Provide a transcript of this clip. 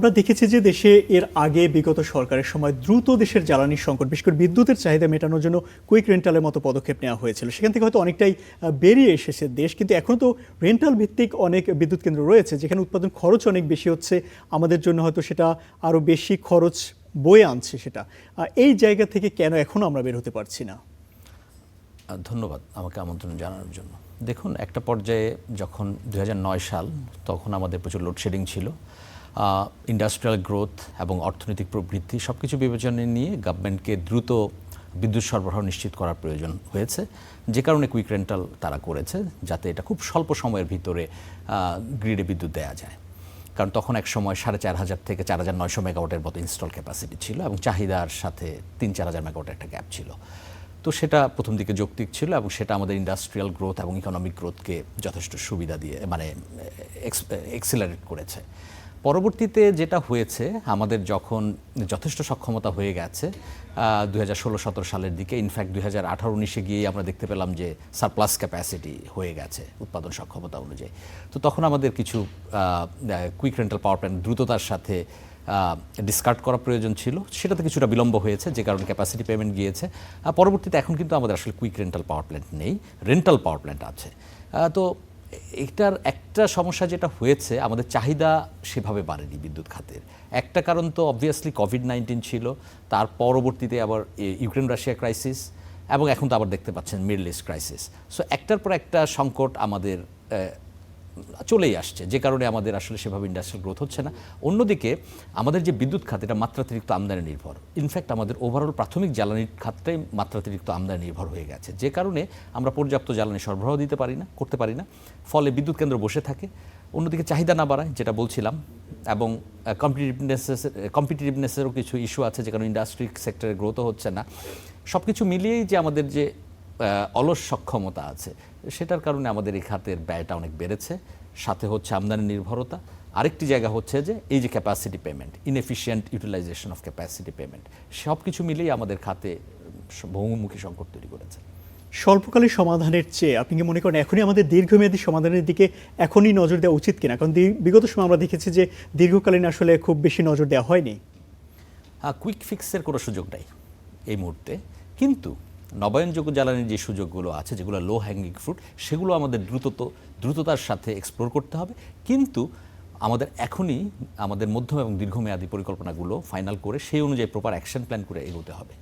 আমরা দেখেছি যে দেশে এর আগে বিগত সরকারের সময় দ্রুত দেশের জ্বালানি সংকট বিশেষ করে বিদ্যুতের চাহিদা মেটানোর জন্য কুইক রেন্টালের মতো পদক্ষেপ নেওয়া হয়েছিল। সেখান থেকে হয়তো অনেকটাই বেরিয়ে এসেছে দেশ, কিন্তু এখনও তো রেন্টাল ভিত্তিক অনেক বিদ্যুৎ কেন্দ্র রয়েছে যেখানে উৎপাদন খরচ অনেক বেশি হচ্ছে, আমাদের জন্য হয়তো সেটা আরও বেশি খরচ বয়ে আনছে। সেটা এই জায়গা থেকে কেন এখনও আমরা বের হতে পারছি না? ধন্যবাদ আমাকে আমন্ত্রণ জানানোর জন্য। দেখুন, একটা পর্যায়ে যখন 2009 সাল, তখন আমাদের প্রচুর লোডশেডিং ছিল। ইন্ডাস্ট্রিয়াল গ্রোথ এবং অর্থনৈতিক প্রবৃদ্ধি সব কিছু বিবেচনা নিয়ে গভর্নমেন্টকে দ্রুত বিদ্যুৎ সরবরাহ নিশ্চিত করার প্রয়োজন হয়েছে, যে কারণে কুইক রেন্টাল তারা করেছে, যাতে এটা খুব স্বল্প সময়ের ভিতরে গ্রিডে বিদ্যুৎ দেওয়া যায়। কারণ তখন এক সময় 4,500 থেকে 4,900 মেগাওয়াটের মতো ইনস্টল ক্যাপাসিটি ছিল এবং চাহিদার সাথে 3-4 মেগাওয়াটের একটা গ্যাপ ছিল। তো সেটা প্রথম দিকে যৌক্তিক ছিল এবং সেটা আমাদের ইন্ডাস্ট্রিয়াল গ্রোথ এবং ইকোনমিক গ্রোথকে যথেষ্ট সুবিধা দিয়ে এক্সিলারেট করেছে। পরবর্তীতে যেটা হয়েছে, আমাদের যখন যথেষ্ট সক্ষমতা হয়ে গেছে 2016-17 সালের দিকে, ইনফ্যাক্ট 2018-19-এ গিয়েই আমরা দেখতে পেলাম যে সারপ্লাস ক্যাপাসিটি হয়ে গেছে উৎপাদন সক্ষমতা অনুযায়ী। তো তখন আমাদের কিছু কুইক রেন্টাল পাওয়ার প্ল্যান্ট দ্রুততার সাথে ডিসকার্ড করা প্রয়োজন ছিল। সেটাতে কিছুটা বিলম্ব হয়েছে, যে কারণে ক্যাপাসিটি পেমেন্ট গিয়েছে। পরবর্তীতে এখন কিন্তু আমাদের আসলে কুইক রেন্টাল পাওয়ার প্ল্যান্ট নেই, রেন্টাল পাওয়ার প্ল্যান্ট আছে। তো এটার একটা সমস্যা যেটা হয়েছে, আমাদের চাহিদা সেভাবে বাড়েনি বিদ্যুৎ খাতের। একটা কারণ তো অবভিয়াসলি কোভিড-19 ছিল, তার পরবর্তীতে আবার ইউক্রেন রাশিয়া ক্রাইসিস, এবং এখন তো আবার দেখতে পাচ্ছেন মিডল ইস্ট ক্রাইসিস। সো একটার পর একটা সংকট আমাদের চলেই আসছে, যে কারণে আমাদের আসলে সেভাবে ইন্ডাস্ট্রিয়াল গ্রোথ হচ্ছে না। অন্যদিকে আমাদের যে বিদ্যুৎ খাত, এটা মাত্রাতিরিক্ত আমদানি নির্ভর। ইনফ্যাক্ট আমাদের ওভারঅল প্রাথমিক জ্বালানির খাতটাই মাত্রাতিরিক্ত আমদানি নির্ভর হয়ে গেছে, যে কারণে আমরা পর্যাপ্ত জ্বালানি সরবরাহ করতে পারি না, ফলে বিদ্যুৎ কেন্দ্র বসে থাকে। অন্যদিকে চাহিদা না বাড়ায়, যেটা বলছিলাম, এবং কম্পিটিটিভনেসেরও কিছু ইস্যু আছে, যে কারণে ইন্ডাস্ট্রি সেক্টরের গ্রোথও হচ্ছে না। সব কিছু মিলিয়েই যে আমাদের যে অলস সক্ষমতা আছে, সেটার কারণে আমাদের এই খাতের ব্যয়টা অনেক বেড়েছে। সাথে হচ্ছে আমদানি নির্ভরতা। আরেকটি জায়গা হচ্ছে যে এই যে capacity payment, inefficient utilization of capacity payment, সব কিছু মিলেই আমাদের খাতে বহুমুখী সংকট তৈরি করেছে। স্বল্পকালীন সমাধানের চেয়ে আপনি কি মনে করেন এখনই আমাদের দীর্ঘমেয়াদী সমাধানের দিকে এখনই নজর দেওয়া উচিত কিনা? কারণ বিগত সময় আমরা দেখেছি যে দীর্ঘকালীন আসলে খুব বেশি নজর দেওয়া হয়নি। কুইক ফিক্সের কোনো সুযোগ নাই এই মুহূর্তে, কিন্তু নবায়নযোগ্য জ্বালানির যে সুযোগগুলো আছে, যেগুলো লো হ্যাঙ্গিং ফ্রুট, সেগুলো আমাদের দ্রুততার সাথে এক্সপ্লোর করতে হবে। কিন্তু আমাদের এখনই আমাদের মধ্যম এবং দীর্ঘমেয়াদী পরিকল্পনাগুলো ফাইনাল করে সেই অনুযায়ী প্রপার অ্যাকশন প্ল্যান করে এগোতে হবে।